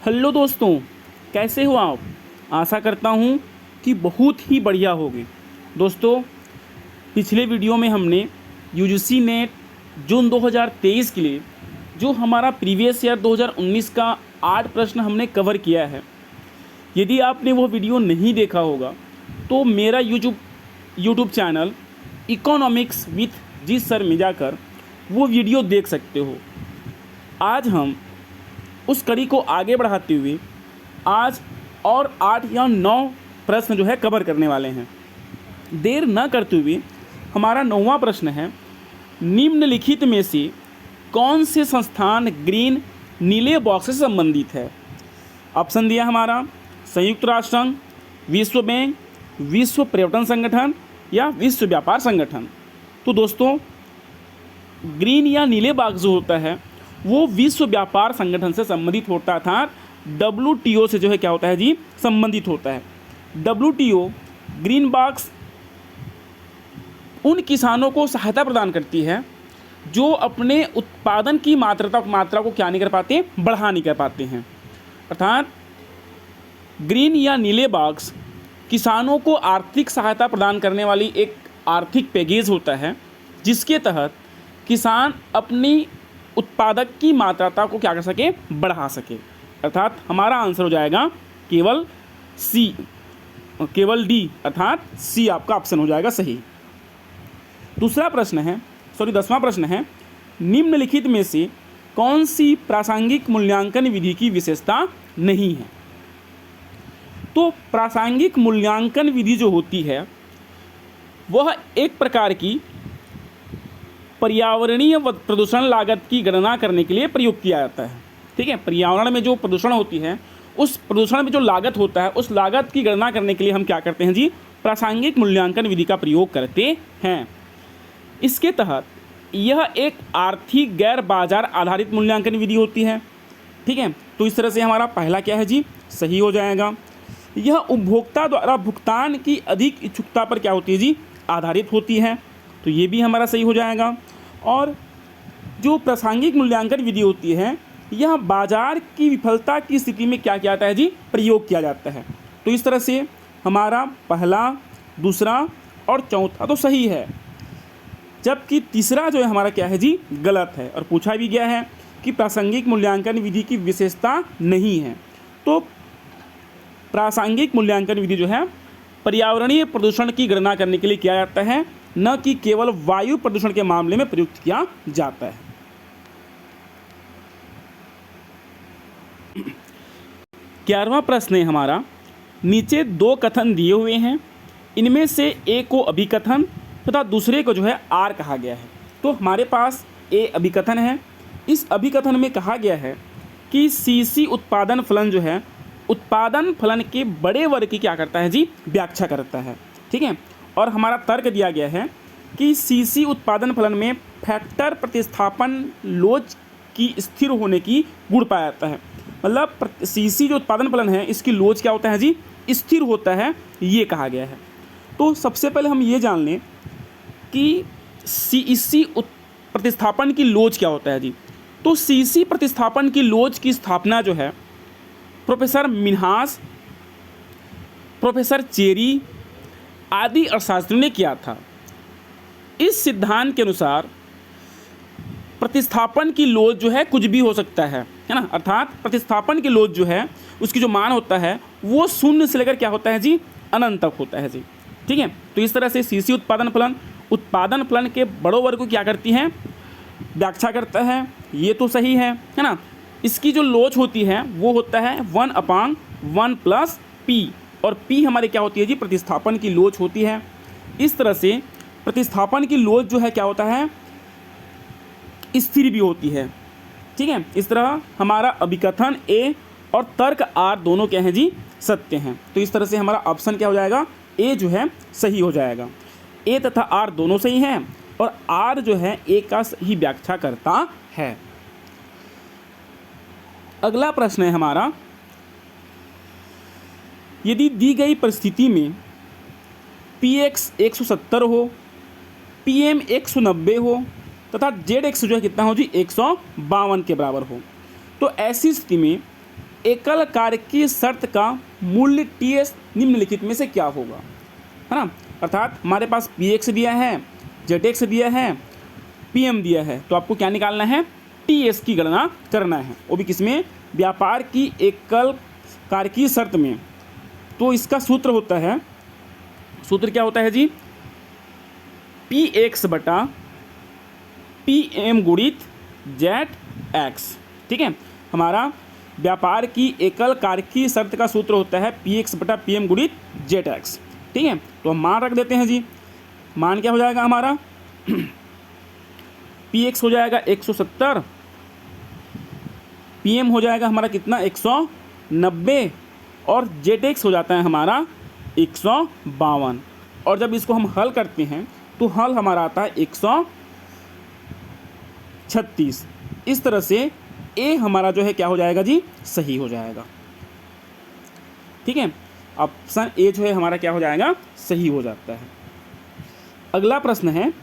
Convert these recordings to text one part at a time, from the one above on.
Hello दोस्तों, कैसे हो आप। आशा करता हूँ कि बहुत ही बढ़िया होगे। दोस्तों, पिछले वीडियो में हमने यूजीसी नेट जून 2023 के लिए जो हमारा प्रीवियस ईयर 2019 का 8 प्रश्न हमने कवर किया है। यदि आपने वो वीडियो नहीं देखा होगा तो मेरा YouTube channel economics with G sir में जाकर वो वीडियो देख सकते हो। आज हम उस कड़ी को आगे बढ़ाते हुए आज और 8 या 9 प्रश्न जो है कवर करने वाले हैं। देर न करते हुए हमारा 9वां प्रश्न है, निम्नलिखित में से कौन से संस्थान ग्रीन नीले बॉक्स से संबंधित है। ऑप्शन दिया हमारा संयुक्त राष्ट्र संघ, विश्व बैंक, विश्व पर्यटन संगठन या विश्व व्यापार संगठन। तो दोस्तों, ग्रीन या नीले बॉक्स जो होता है वो विश्व व्यापार संगठन से संबंधित होता था। WTO से जो है क्या होता है जी, संबंधित होता है। WTO ग्रीन बॉक्स उन किसानों को सहायता प्रदान करती है जो अपने उत्पादन की मात्रा को क्या नहीं कर पाते, बढ़ा नहीं कर पाते हैं। अर्थात ग्रीन या नीले बॉक्स किसानों को आर्थिक सहायता प्रदान करने वाली एक आर्थिक पैकेज होता है जिसके तहत किसान अपनी उत्पादक की मात्रा को क्या कर सके, बढ़ा सके। अर्थात हमारा आंसर हो जाएगा केवल डी, अर्थात सी आपका ऑप्शन हो जाएगा सही। दूसरा प्रश्न है, 10वां प्रश्न है, निम्नलिखित में से कौन सी प्रासंगिक मूल्यांकन विधि की विशेषता नहीं है। तो प्रासंगिक मूल्यांकन विधि जो होती है वह एक प्रकार की पर्यावरणीय प्रदूषण लागत की गणना करने के लिए प्रयोग किया जाता है। ठीक है, पर्यावरण में जो प्रदूषण होती है उस प्रदूषण में जो लागत होता है उस लागत की गणना करने के लिए हम क्या करते हैं जी, प्रासंगिक मूल्यांकन विधि का प्रयोग करते हैं। इसके तहत यह एक आर्थिक गैर बाजार आधारित मूल्यांकन विधि होती है। ठीक है, तो इस तरह से हमारा पहला क्या है जी, सही हो जाएगा। यह उपभोक्ता द्वारा भुगतान की अधिक इच्छुकता पर क्या होती है जी, आधारित होती है, तो ये भी हमारा सही हो जाएगा। और जो प्रासंगिक मूल्यांकन विधि होती है यह बाजार की विफलता की स्थिति में क्या किया जाता है जी, प्रयोग किया जाता है। तो इस तरह से हमारा पहला, दूसरा और चौथा तो सही है, जबकि तीसरा जो है हमारा क्या है जी, गलत है। और पूछा भी गया है कि प्रासंगिक मूल्यांकन विधि की विशेषता नहीं है। तो प्रासंगिक मूल्यांकन विधि जो है पर्यावरणीय प्रदूषण की गणना करने के लिए किया जाता है, न कि केवल वायु प्रदूषण के मामले में प्रयुक्त किया जाता है। 11वां प्रश्न है हमारा, नीचे 2 कथन दिए हुए हैं, इनमें से ए को अभिकथन तथा दूसरे को जो है आर कहा गया है। तो हमारे पास ए अभिकथन है। इस अभिकथन में कहा गया है कि सीसी उत्पादन फलन जो है उत्पादन फलन के बड़े वर्ग की क्या करता है जी, व्याख्या करता है। ठीक है, और हमारा तर्क दिया गया है कि सीसी उत्पादन फलन में फैक्टर प्रतिस्थापन लोच की स्थिर होने की गुण पाया जाता है। मतलब सीसी जो उत्पादन फलन है इसकी लोच क्या होता है जी, स्थिर होता है, ये कहा गया है। तो सबसे पहले हम ये जान लें कि सीसी प्रतिस्थापन की लोच क्या होता है जी। तो सीसी प्रतिस्थापन की लोच की स्थापना जो है प्रोफेसर मिन्हास, प्रोफेसर चेरी आदि अर्थशास्त्रियों ने किया था। इस सिद्धांत के अनुसार प्रतिस्थापन की लोच जो है कुछ भी हो सकता है ना। अर्थात प्रतिस्थापन की लोच जो है उसकी जो मान होता है वो 0 से लेकर क्या होता है जी, अनंत तक होता है जी। ठीक है, तो इस तरह से सीसी उत्पादन फलन के बड़ों वर्ग को क्या करती हैं, व्याख्या करता है। ये तो सही है ना। इसकी जो लोच होती है वो होता है 1/1 + p, और p हमारे क्या होती है जी, प्रतिस्थापन की लोच होती है। इस तरह से प्रतिस्थापन की लोच जो है क्या होता है, स्थिर भी होती है। ठीक है, इस तरह हमारा अभिकथन ए और तर्क आर दोनों क्या हैं जी, सत्य हैं। तो इस तरह से हमारा ऑप्शन क्या हो जाएगा, ए जो है सही हो जाएगा। ए तथा आर दोनों सही हैं और आर जो है ए का सही व्याख्या करता है। अगला प्रश्न है हमारा, यदि दी गई परिस्थिति में px 170 हो, pm 190 हो तथा जेड एक्स जो है कितना हो जी 152 के बराबर हो। तो ऐसी स्थिति में एकल कार्य की शर्त का मूल्य टीएस निम्नलिखित में से क्या होगा, है ना। अर्थात हमारे पास पीएक्स दिया है, जेडएक्स दिया है, पीएम दिया है, तो आपको क्या निकालना है, टीएस की गणना करना है, वो भी किसमें, व्यापार की एकल कार्य की शर्त में। तो इसका सूत्र होता है, सूत्र क्या होता है जी, पी एक्स बटा पी एम गुणित जेड एक्स। ठीक है, हमारा व्यापार की एकल कार्य की शर्त का सूत्र होता है पी एक्स बटा पी एम गुणित जेड एक्स। ठीक है, तो हम मान रख देते हैं जी। मान क्या हो जाएगा हमारा, पी एक्स हो जाएगा 170, पी एम हो जाएगा हमारा कितना 190, और जेड एक्स हो जाता है हमारा 152। और जब इसको हम हल करते हैं तो हल हमारा आता है 136। इस तरह से ए हमारा जो है क्या हो जाएगा जी, सही हो जाएगा। ठीक है, ऑप्शन ए जो है हमारा क्या हो जाएगा, सही हो जाता है। अगला प्रश्न है,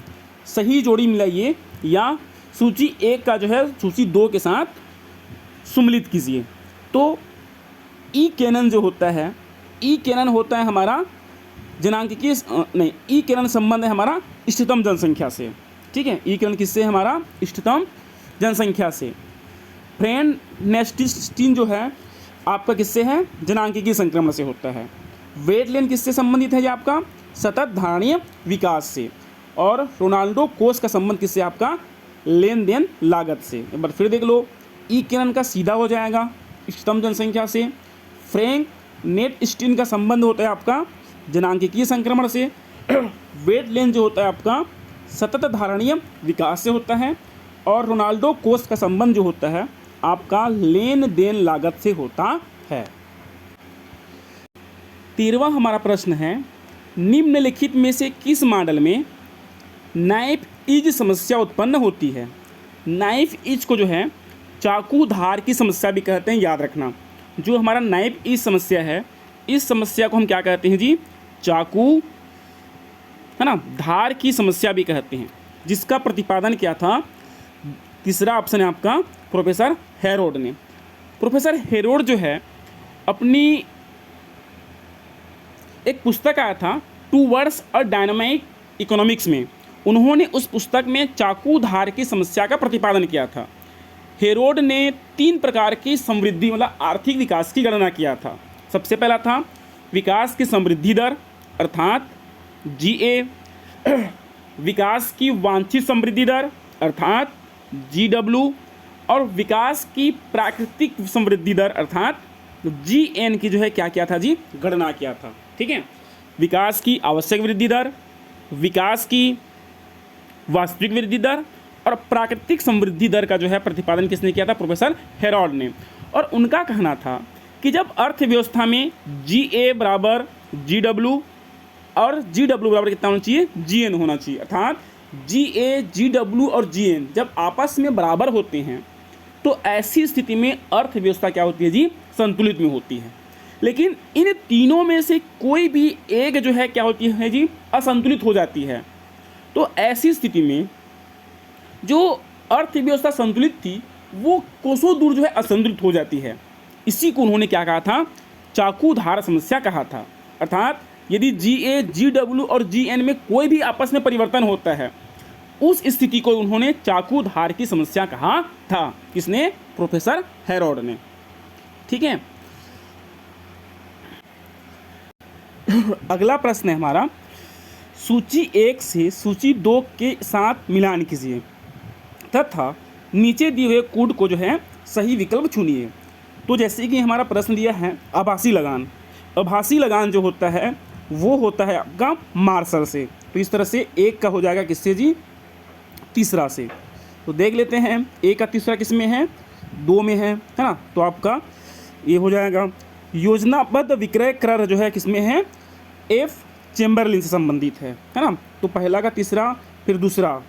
सही जोड़ी मिलाइए या सूची 1 का जो है सूची 2 के साथ सम्मिलित कीजिए। तो ई कैनन जो होता है, ई कैनन होता है हमारा जनांकिकीय नहीं, ई कैनन संबंध है हमारा इष्टतम जनसंख्या से। ठीक है, ई कैनन किससे, हमारा इष्टतम जनसंख्या से। फ्रेंड नेस्टिस्टीन जो है आपका किससे है, जनांकिकीय संक्रमण से होता है। वेट लेन किससे संबंधित है जी, आपका सतत धारणीय विकास से। और रोनाल्डो कोष का संबंध किससे, आपका लेन देन लागत से। एक बार फिर देख लो, ई कैनन का सीधा हो जाएगा इष्टतम जनसंख्या से। फ्रैंक नेट स्टीन का संबंध होता है आपका जनांकिकीय संक्रमण से। वेट लेन जो होता है आपका सतत धारणीय विकास से होता है। और रोनाल्डो कोष का संबंध जो होता है आपका लेन देन लागत से होता है। 13वां हमारा प्रश्न है, निम्नलिखित में से किस मॉडल में नाइफ इज समस्या उत्पन्न होती है। नाइफ इज को जो है चाकू धार की समस्या भी कहते हैं, याद रखना। जो हमारा नाइफ इज समस्या है, इस समस्या को हम क्या कहते हैं जी, चाकू, है ना, धार की समस्या भी कहते हैं, जिसका प्रतिपादन किया था, तीसरा ऑप्शन है आपका प्रोफेसर हेरोड ने। प्रोफेसर हेरोड जो है अपनी एक पुस्तक आया था टूवर्ड्स अ डायनामिक इकोनॉमिक्स में, उन्होंने उस पुस्तक में चाकू धार की समस्या का प्रतिपादन किया था। हेरोड ने 3 प्रकार की समृद्धि मतलब आर्थिक विकास की गणना किया था। सबसे पहला था विकास की समृद्धि दर अर्थात जीए, विकास की वांछित समृद्धि दर अर्थात जीडब्ल्यू, और विकास की प्राकृतिक समृद्धि दर अर्थात जीएन की जो है क्या किया था जी, गणना किया था। ठीक है, विकास की आवश्यक वृद्धि दर, विकास की वास्तविक वृद्धि दर और प्राकृतिक समृद्धि दर का जो है प्रतिपादन किसने किया था, प्रोफेसर हेरोड ने। और उनका कहना था कि जब अर्थव्यवस्था में जीए बराबर जीडब्ल्यू और जीडब्ल्यू बराबर कितना होना चाहिए, जीएन होना चाहिए, अर्थात जीए, जीडब्ल्यू और जीएन जब आपस में बराबर होते हैं तो ऐसी स्थिति में अर्थव्यवस्था क्या होती है जी, संतुलित में होती है। लेकिन इन तीनों में से कोई भी एक जो है क्या होती है जी, असंतुलित हो जाती है। तो ऐसी स्थिति में जो अर्थव्यवस्था संतुलित थी वो कोसों दूर जो है असंतुलित हो जाती है। इसी को उन्होंने क्या कहा था, चाकू धार समस्या कहा था। अर्थात यदि जीए, जीडब्ल्यू और जीएन में कोई भी आपस में परिवर्तन होता है, उस स्थिति को उन्होंने चाकू धार की समस्या कहा था। किसने, प्रोफेसर हेरोड ने। ठीक है, अगला प्रश्न है हमारा, सूची 1 से सूची 2 के साथ मिलान कीजिए तथा नीचे दिए हुए कोड को जो है सही विकल्प चुनिए। तो जैसे कि हमारा प्रश्न दिया है आभासी लगान, आभासी लगान जो होता है वो होता है आपका मार्शल से। तो इस तरह से 1 का हो जाएगा किससे जी, तीसरा से। तो देख लेते हैं 1 का तीसरा किस में है, 2 में है ना। तो आपका ये हो जाएगा योजनाबद्ध विक्रय कर जो है किसमें है, एफ चेम्बरलिन से संबंधित है ना। तो पहला का तीसरा फिर दूसरा।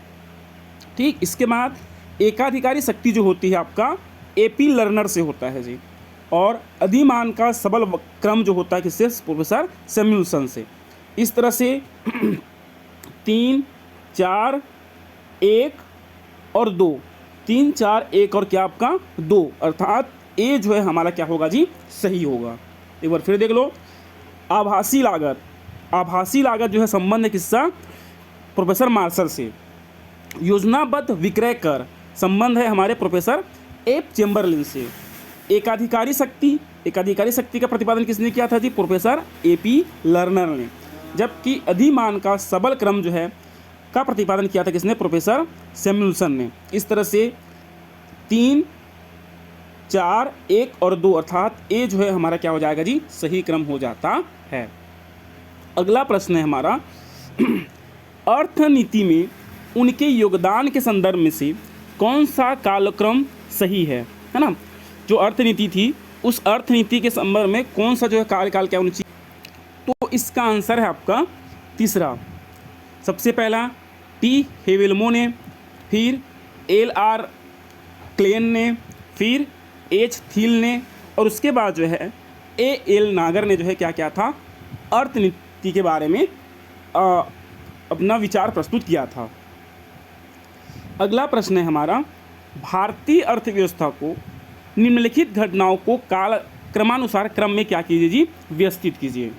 ठीक, इसके बाद एकाधिकारी शक्ति जो होती है आपका एपी लर्नर से होता है जी। और अधिमान का सबल क्रम जो होता है किससे, प्रोफेसर सैमुअल्सन से। इस तरह से 3, 4, 1 और 2, 3, 4, 1 और क्या आपका 2, अर्थात ए जो है हमारा क्या होगा जी, सही होगा। एक बार फिर देख लो, आभासी लागत, आभासी लागत जो है संबंध है किसका, प्रोफेसर मार्शल से। योजनाबद्ध विक्रय कर संबंध है हमारे प्रोफेसर एफ चेम्बरलिन से। एकाधिकारी शक्ति, एकाधिकारी शक्ति का प्रतिपादन किसने किया था जी, प्रोफेसर एपी लर्नर ने। जबकि अधिमान का सबल क्रम जो है का प्रतिपादन किया था किसने, प्रोफेसर सैमुअल्सन ने। इस तरह से 3, 4, 1 और 2 अर्थात ए जो है हमारा क्या हो जाएगा जी, सही क्रम हो जाता है। अगला प्रश्न है हमारा अर्थनीति में उनके योगदान के संदर्भ में से कौन सा कालक्रम सही है ना। जो अर्थनीति थी उस अर्थनीति के संदर्भ में कौन सा जो है कार्यकाल क्या होना चाहिए, तो इसका आंसर है आपका तीसरा। सबसे पहला टी हेवेल्मो ने, फिर LR क्लेन ने, फिर H थील ने, और उसके बाद जो है AL नागर ने जो है क्या क्या था, अर्थनीति के बारे में अपना विचार प्रस्तुत किया था। अगला प्रश्न है हमारा भारतीय अर्थव्यवस्था को निम्नलिखित घटनाओं को काल क्रमानुसार क्रम में क्या कीजिए जी, व्यवस्थित कीजिए।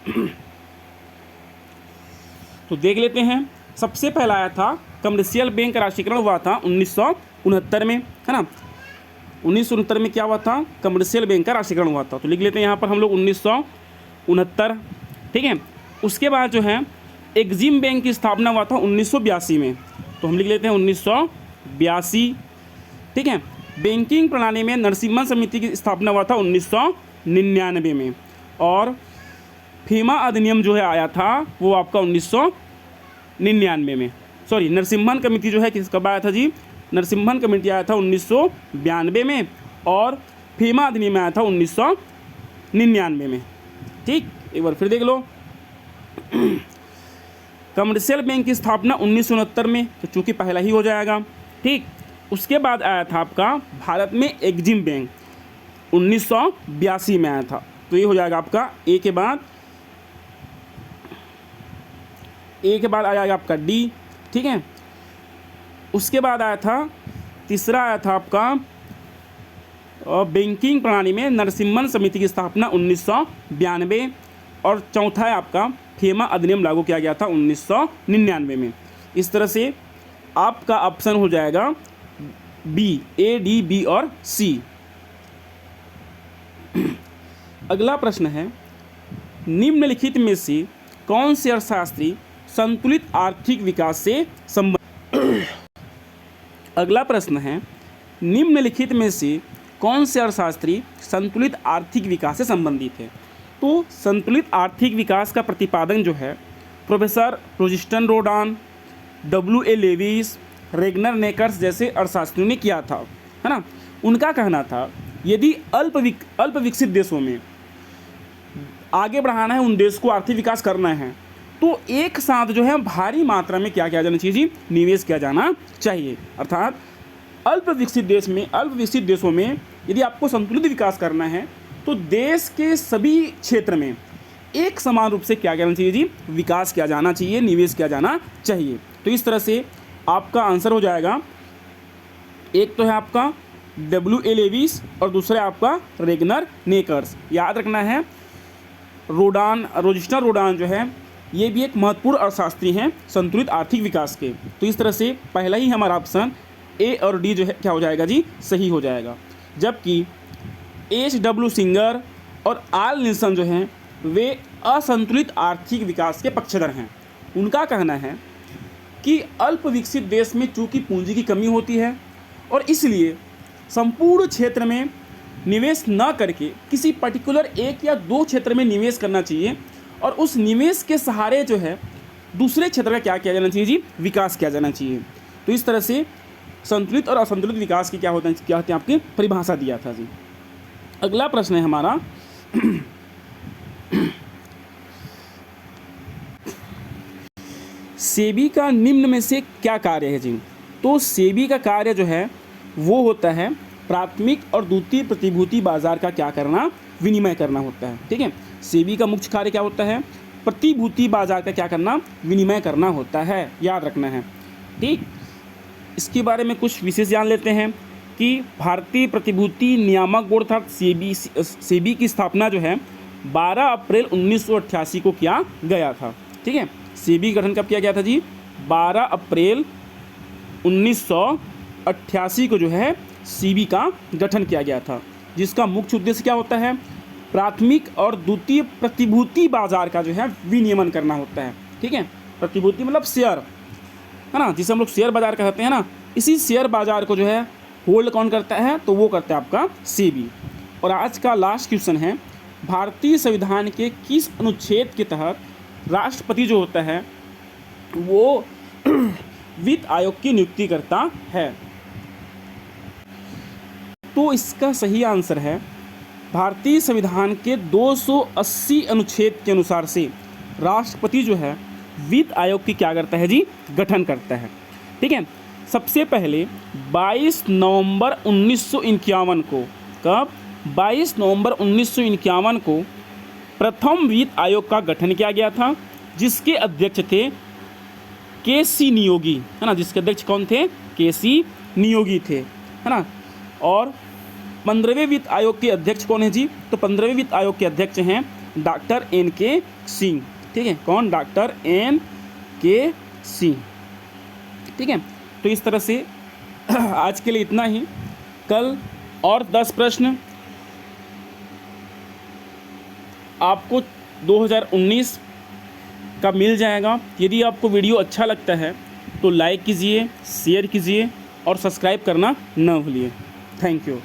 तो देख लेते हैं। सबसे पहला आया था कमर्शियल बैंक का राष्ट्रीयकरण हुआ था 1969 में, है ना। 1969 में क्या हुआ था, कमर्शियल बैंक का राष्ट्रीयकरण हुआ था। तो लिख लेते हैं यहाँ पर हम लोग 1969, ठीक है। उसके बाद जो है एग्जिम बैंक की स्थापना हुआ था 1982 में, तो हम लिख लेते हैं 1982, ठीक है। बैंकिंग प्रणाली में नरसिम्हन समिति की स्थापना हुआ था 1999 में, और फीमा अधिनियम जो है आया था वो आपका 1999 में। सॉरी, नरसिम्हन कमेटी जो है किस कब आया था जी, नरसिम्हन कमेटी आया था 1992 में, और फीमा अधिनियम आया था 1999 में, ठीक। एक बार फिर देख लो कमर्शियल बैंक की स्थापना 1969 में, तो चूँकि पहला ही हो जाएगा, ठीक। उसके बाद आया था आपका भारत में एग्जिम बैंक 1982 में आया था, तो ये हो जाएगा आपका ए के बाद आ जाएगा आपका डी, ठीक है। उसके बाद आया था तीसरा आया था आपका बैंकिंग प्रणाली में नरसिम्हन समिति की स्थापना 1992, और चौथा है आपका फीमा अधिनियम लागू किया गया था 1999 में। इस तरह से आपका ऑप्शन हो जाएगा बी, ए, डी, बी और सी। अगला प्रश्न है निम्नलिखित में से कौन से अर्थशास्त्री संतुलित आर्थिक विकास से संबंधित। अगला प्रश्न है निम्नलिखित में से कौन से अर्थशास्त्री संतुलित आर्थिक विकास से संबंधित है। तो संतुलित आर्थिक विकास का प्रतिपादन जो है professor Rosenstein Rodan, W.A. Lewis, Ragnar Nurkse जैसे अर्थशास्त्रियों ने किया था, है ना। उनका कहना था यदि अल्प विकसित देशों में आगे बढ़ाना है, उन देश को आर्थिक विकास करना है, तो एक साथ जो है भारी मात्रा में क्या किया जाना चाहिए जी, निवेश किया जाना चाहिए। अर्थात अल्प विकसित देशों में यदि आपको संतुलित विकास करना है तो देश के सभी क्षेत्र में एक समान रूप से क्या करना चाहिए जी, विकास किया जाना चाहिए, निवेश किया जाना चाहिए। तो इस तरह से आपका आंसर हो जाएगा, एक तो है आपका W.A. लेविस और दूसरा आपका रेगनर नेकर्स। याद रखना है रोजिस्टर रोडान जो है ये भी एक महत्वपूर्ण अर्थशास्त्री हैं संतुलित आर्थिक विकास के। तो इस तरह से पहला ही हमारा ऑप्शन ए और डी जो है क्या हो जाएगा जी, सही हो जाएगा। जबकि H.W. सिंगर और आल निल्सन जो हैं वे असंतुलित आर्थिक विकास के पक्षधर हैं। उनका कहना है कि अल्प विकसित देश में चूँकि पूंजी की कमी होती है और इसलिए संपूर्ण क्षेत्र में निवेश न करके किसी पर्टिकुलर एक या दो क्षेत्र में निवेश करना चाहिए, और उस निवेश के सहारे जो है दूसरे क्षेत्र का क्या किया जाना चाहिए जी, विकास किया जाना चाहिए। तो इस तरह से संतुलित और असंतुलित विकास की क्या होते हैं आपकी परिभाषा दिया था जी। अगला प्रश्न है हमारा सेबी का निम्न में से क्या कार्य है जी। तो सेबी का कार्य जो है वो होता है प्राथमिक और द्वितीय प्रतिभूति बाजार का क्या करना, विनिमय करना होता है, ठीक है। सेबी का मुख्य कार्य क्या होता है, प्रतिभूति बाजार का क्या करना, विनिमय करना होता है, याद रखना है, ठीक। इसके बारे में कुछ विशेष जान लेते हैं। कि भारतीय प्रतिभूति नियामक बोर्ड अर्थात सेबी की स्थापना जो है 12 अप्रैल 1988 को किया गया था। ठीक है, सेबी का गठन कब किया गया था जी? 12 अप्रैल 1988 को जो है सेबी का गठन किया गया था, जिसका मुख्य उद्देश्य क्या होता है? प्राथमिक और द्वितीय प्रतिभूति बाजार का जो है विनियमन करना होता है। ठीक है, प्रतिभूति मतलब शेयर, है ना, जिसे हम लोग शेयर बाजार कहते हैं ना, इसी शेयर बाजार को जो है होल्ड कौन करता है? तो वो करता है आपका सेबी। और आज का लास्ट क्वेश्चन है, भारतीय संविधान के किस अनुच्छेद के तहत राष्ट्रपति जो होता है वो वित्त आयोग की नियुक्ति करता है? तो इसका सही आंसर है भारतीय संविधान के 280 अनुच्छेद के अनुसार से राष्ट्रपति जो है वित्त आयोग की क्या करता है जी? गठन करता है। ठीक है, सबसे पहले 22 नवंबर 1951 को, कब? 22 नवंबर 1951 को प्रथम वित्त आयोग का गठन किया गया था, जिसके अध्यक्ष थे के.सी. नियोगी, है ना, जिसके अध्यक्ष कौन थे? के.सी. नियोगी थे, है ना। और 15वें वित्त आयोग के अध्यक्ष कौन है जी? तो 15वें वित्त आयोग के अध्यक्ष हैं डॉक्टर N.K. सिंह। ठीक है, कौन? Doctor N.K. सिंह। ठीक है, तो इस तरह से आज के लिए इतना ही। कल और 10 प्रश्न आपको 2019 का मिल जाएगा। यदि आपको वीडियो अच्छा लगता है तो लाइक कीजिए, शेयर कीजिए और सब्सक्राइब करना न भूलिए। Thank you.